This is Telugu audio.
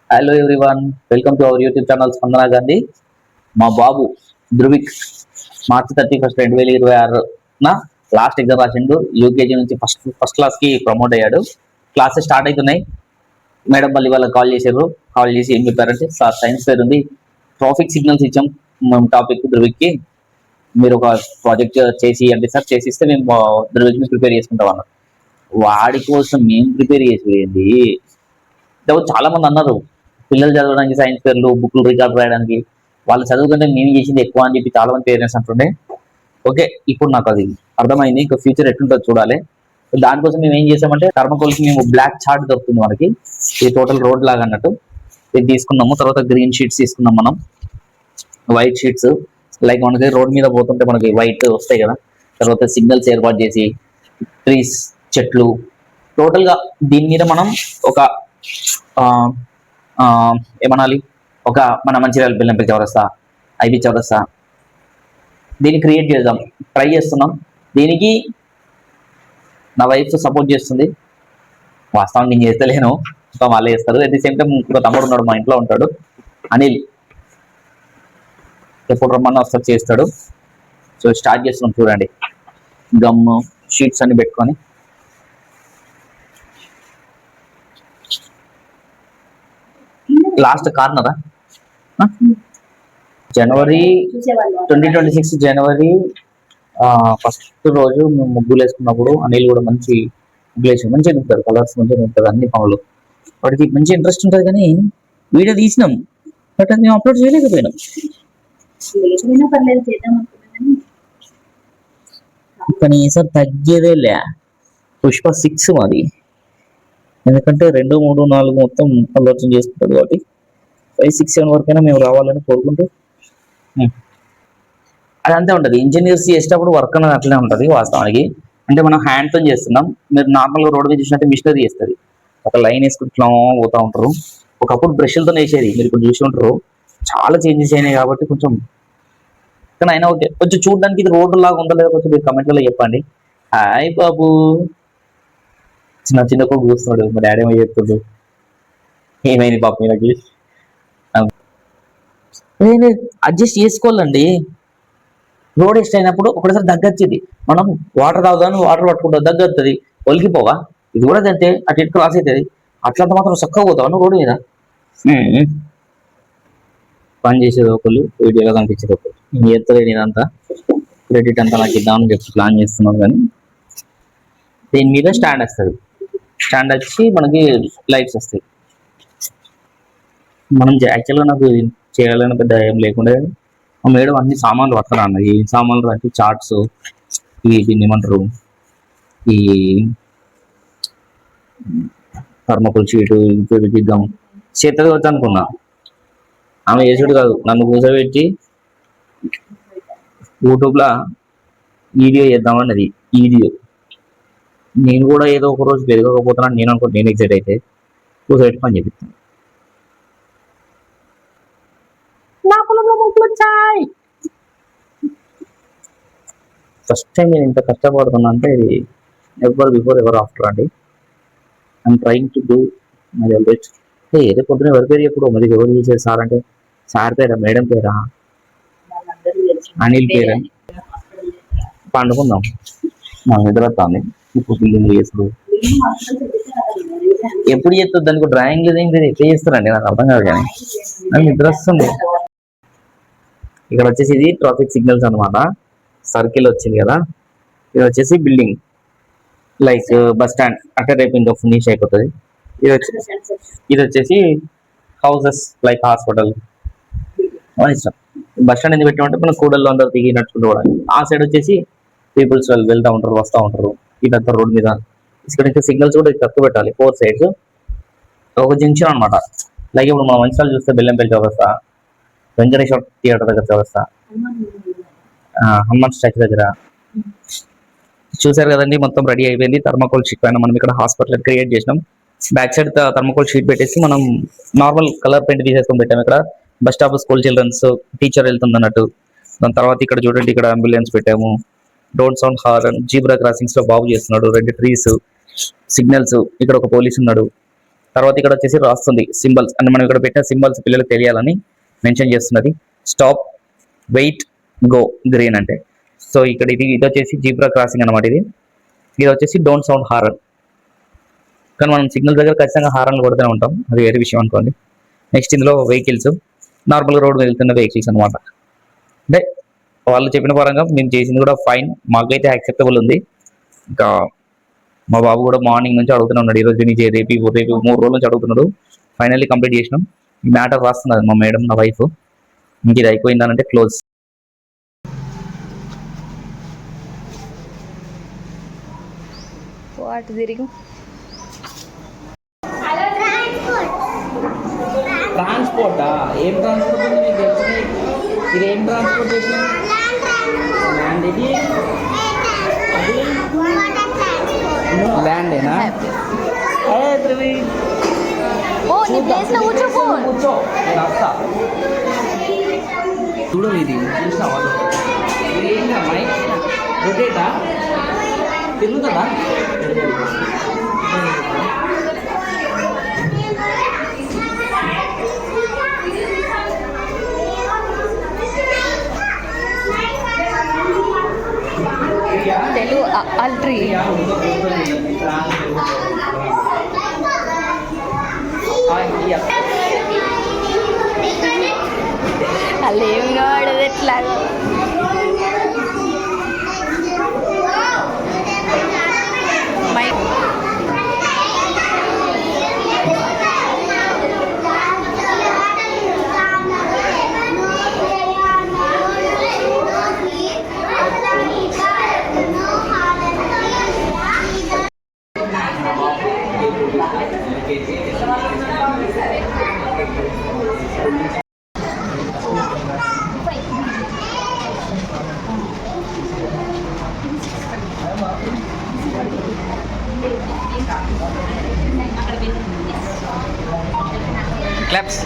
Hello everyone, welcome to our YouTube channel స్పందన గాంధీ. మా బాబు ధృవిక్ మార్చి 31 2026 లాస్ట్ ఎగ్జామ్ రాసిండు. యూకేజీ నుంచి ఫస్ట్ క్లాస్కి ప్రమోట్ అయ్యాడు. క్లాసెస్ స్టార్ట్ అవుతున్నాయి. మేడం మళ్ళీ వాళ్ళకి కాల్ చేశారు. కాల్ చేసి ఏం చెప్పారంటే, సార్ సైన్స్ ఫేర్ ఉంది, ట్రాఫిక్ సిగ్నల్స్ ఇచ్చాం మేము టాపిక్ ధృవిక్కి, మీరు ఒక ప్రాజెక్ట్ చేసి అంటే సార్ చేసిస్తే మేము ధృవిక్ని ప్రిపేర్ చేసుకుంటాం అన్నారు. వాడి కోసం మేము ప్రిపేర్ చేసేది చాలా మంది అన్నారు, పిల్లలు చదవడానికి సైన్స్ ఫేర్లు బుక్లు రికార్డ్ రాయడానికి వాళ్ళు చదువుకుంటే మేము చేసింది ఎక్కువ అని చెప్పి చాలా మంది పేరెంట్స్ అంటుండే. ఓకే, ఇప్పుడు నాకు అది అర్థమైంది. ఇంకా ఫ్యూచర్ ఎట్లుంటుందో చూడాలి. దానికోసం మేము ఏం చేసామంటే, థర్మకోల్కి మేము బ్లాక్ చార్ట్ దొరుకుతుంది మనకి, ఇది టోటల్ రోడ్ లాగా అన్నట్టు. ఇది తీసుకున్నాము. తర్వాత గ్రీన్ షీట్స్ తీసుకున్నాం మనం, వైట్ షీట్స్. లైక్ మనకి రోడ్ మీద పోతుంటే మనకి వైట్ వస్తాయి కదా. తర్వాత సిగ్నల్స్ ఏర్పాటు చేసి, ట్రీస్, చెట్లు, టోటల్గా దీని మీద మనం ఒక ఏమనాలి, ఒక మన మంచిర్యాల బెల్లంపల్లి చౌరస్తా, ఐబీ చౌరస్తా, దీన్ని క్రియేట్ చేద్దాం ట్రై చేస్తున్నాం. దీనికి నా వైఫ్ సపోర్ట్ చేస్తుంది. వాస్తవానికి నేను చేస్తలేను, ఇంకా వాళ్ళే చేస్తారు. అట్ ది సేమ్ టైం ఇంకో తమ్ముడు ఉన్నాడు మా ఇంట్లో ఉంటాడు, అనిల్, ఎప్పుడు రమ్మన్నా వస్తారు, చేస్తాడు. సో స్టార్ట్ చేస్తున్నాం చూడండి. గమ్ షీట్స్ అన్ని పెట్టుకొని లాస్ట్ కార్నరా జనవరి 2026 జనవరి ఫస్ట్ రోజు మేము ముగ్గులు వేసుకున్నప్పుడు అనిల్ కూడా మంచి ముగ్గులు వేసి మంచిగా నింపుతారు, కలర్స్ మంచిగా నింపుతారు, అన్ని పనులు వాటికి మంచి ఇంట్రెస్ట్ ఉంటుంది. కానీ వీడియో తీసినాం, బట్ అది మేము అప్లోడ్ చేయలేకపోయినాం. కనీసం తగ్గేదేలే. పుష్ప 6 మాది, ఎందుకంటే 2, 3, 4 మొత్తం ఆలోచన చేసుకుంటాడు కాబట్టి 5, 6, 7 వరకైనా మేము రావాలని కోరుకుంటూ అది అంతే ఉంటుంది. ఇంజనీర్స్ చేసేటప్పుడు వర్క్ అనేది అట్లనే ఉంటుంది వాస్తవానికి. అంటే మనం హ్యాండ్తో చేస్తున్నాం. మీరు నార్మల్గా రోడ్ మీద చూసినట్టే మిషనరీ చేస్తుంది, ఒక లైన్ వేసుకుంటున్నా పోతూ ఉంటారు. ఒకప్పుడు బ్రష్లతో వేసేది, మీరు ఇప్పుడు చూసి ఉంటారు. చాలా చేంజెస్ అయినాయి కాబట్టి కొంచెం, కానీ అయినా ఓకే. కొంచెం చూడడానికి ఇది రోడ్డు లాగా ఉందో లేదో కొంచెం మీరు కమెంట్లలో చెప్పండి. హాయ్ బాబు, చిన్న చిన్న కూడా చూస్తున్నాడు, మా డాడీ ఏమో చెప్తుండు, ఏమైంది పాప మీదకి. అడ్జస్ట్ చేసుకోవాలండి. రోడ్ ఎస్ట్ అయినప్పుడు ఒకటిసారి దగ్గొచ్చింది, మనం వాటర్ తాగుదామని వాటర్ పట్టుకుంటాం, దగ్గుతుంది, ఒలికిపోవా. ఇది కూడా అంతే, అటు ఇటు క్రాస్ అవుతుంది. అట్లంత మాత్రం చక్కగా పోతావు రోడ్డు మీద. పని చేసేది ఒకళ్ళు, వీడియోలో కనిపించేది ఒకళ్ళు. నేను చేస్తలేదు ఇదంతా, క్రెడిట్ అంతా నాకు ఇద్దామని చెప్పి ప్లాన్ చేస్తున్నాను. కానీ దీని మీద స్టాండ్ వస్తుంది, స్టాండ్ వచ్చి మనకి లైట్స్ వస్తాయి. మనం యాక్చువల్గా నాకు చేయాలని పెద్ద ఏం లేకుండా, మా మేడం అన్ని సామాన్లు పడతారు అన్న. ఈ సామాన్లు అంటే చార్ట్స్, ఇవి దీన్ని ఏమంటారు, ఈ థర్మకోల్ షీటు, ఇంకోటి దిద్దాం చేతది వచ్చి అనుకున్నా. ఆమె చేసుడు కాదు, నన్ను కూర్చోబెట్టి యూట్యూబ్లో వీడియో చేద్దామన్నది. వీడియో నేను కూడా ఏదో ఒక రోజు పెరగకపోతున్నాను నేను అనుకో, నేను ఎగ్జైట్ అయితే కూర్చోబెట్టి పని చేపిస్తాను. ఫస్ట్ టైం నేను ఇంత కష్టపడుతున్నా అంటే ఇది ఎవర్ బిఫోర్ ఎవర్ ఆఫ్టర్ అండి. I'm trying to do my best. ఏదో పొద్దున ఎవరి పేరు ఎప్పుడు మరి ఎవరు చేసేది సార్ అంటే, సార్ పేరా, మేడం పేరా, అనిల్ పేరా, పండుకుందాం మా నిద్రతాన్ని. ఇప్పుడు బిల్డింగ్ చేసుడు ఎప్పుడు చేస్తుంది, దానికి డ్రాయింగ్ లేదు, ఏం లేదు, ఎట్లా చేస్తారండి నాకు అర్థం కాదు. కానీ నాకు నిద్ర వస్తుంది. ఇక్కడ వచ్చేసి ఇది ట్రాఫిక్ సిగ్నల్స్ అనమాట. సర్కిల్ వచ్చింది కదా, ఇది వచ్చేసి బిల్డింగ్ లైక్ బస్ స్టాండ్ అంటే రేపు ఇంకా ఫినిష్ అయిపోతుంది. ఇది వచ్చేసి హౌసెస్ లైక్ హాస్పిటల్ ఇష్టం. బస్ స్టాండ్ ఎందుకు పెట్టామంటే మనం కూడల్లో అందరూ దిగి నడుచుకుంటూ కూడా. ఆ సైడ్ వచ్చేసి పీపుల్స్ వెళ్తూ ఉంటారు, వస్తూ ఉంటారు. ఇదంతా రోడ్ మీద ఇక్కడ సిగ్నల్స్ కూడా తక్కువ పెట్టాలి, 4 sides. ఒక జంక్షన్ అనమాట. లైక్ ఇప్పుడు మనం మంచిర్యాల చూస్తే బెల్లంపల్లి చౌరస్తా, వెంకటేశ్వర థియేటర్ దగ్గర చౌరస్తా, హనుమాన్ స్టాచ్యూ దగ్గర చూసారు కదండి. మొత్తం రెడీ అయిపోయింది. థర్మకోల్ షీట్ పైన మనం ఇక్కడ హాస్పిటల్ క్రియేట్ చేసినాం. బ్యాక్ సైడ్ థర్మకోల్ షీట్ పెట్టేసి మనం నార్మల్ కలర్ పెయింట్ తీసేసుకొని పెట్టాము. ఇక్కడ bus stop, school childrens, teacher వెళ్తుంది అన్నట్టు. దాని తర్వాత ఇక్కడ చూడండి, ఇక్కడ అంబులెన్స్ పెట్టాము. Don't sound horn, zebra crossings లో బాబు చేస్తున్నాడు. 2 ట్రీస్, సిగ్నల్స్, ఇక్కడ ఒక పోలీస్ ఉన్నాడు. తర్వాత ఇక్కడ వచ్చేసి రాస్తుంది సింబల్స్, అంటే మనం ఇక్కడ పెట్టిన సింబల్స్ పిల్లలకు తెలియాలని మెన్షన్ చేస్తున్నది. స్టాప్, వెయిట్, గో, గ్రీన్ అంటే. సో ఇక్కడ ఇది వచ్చేసి జీబ్రా క్రాసింగ్ అనమాట. ఇది వచ్చేసి డోంట్ సౌండ్ హారన్. కానీ మనం సిగ్నల్ దగ్గర ఖచ్చితంగా హారన్లు కొడుతూనే ఉంటాం, అది వేరే విషయం అనుకోండి. నెక్స్ట్ ఇందులో వెహికల్స్, నార్మల్గా రోడ్ మీద వెళ్తున్న వెహికల్స్ అనమాట. అంటే వాళ్ళు చెప్పిన పరంగా మేము చేసింది కూడా ఫైన్, మాకైతే యాక్సెప్టబుల్ ఉంది. ఇంకా మా బాబు కూడా మార్నింగ్ నుంచి అడుగుతూనే ఉన్నాడు, ఈరోజు నుంచి రేపు 3 రోజుల నుంచి అడుగుతున్నాడు. ఫైనల్లీ కంప్లీట్ చేసినాం. ఈ మ్యాటర్ రాస్తున్నది మా మేడం, నా వైఫ్. ఇంక ఇది అయిపోయిందనంటే క్లోజ్. వాట్ తిరిగి ట్రాన్స్పోర్టా? ఏం ట్రాన్స్పోర్ట్ ఉంది మీకు తెలిసింది? ఇది ఏం ట్రాన్స్పోర్టేషన్? ల్యాండ్, ఇది ల్యాండేనా? కూర్చో, నేను వస్తా. చూడలేదు ఇది, చూసినావా? ఇది ఏంటి అమ్మాయి, రొటేటా? తిరుగుతుందా? తెలుగు అల్ట్రీ అలా ఏమి వాడదు ఎట్లా క్లాప్స్.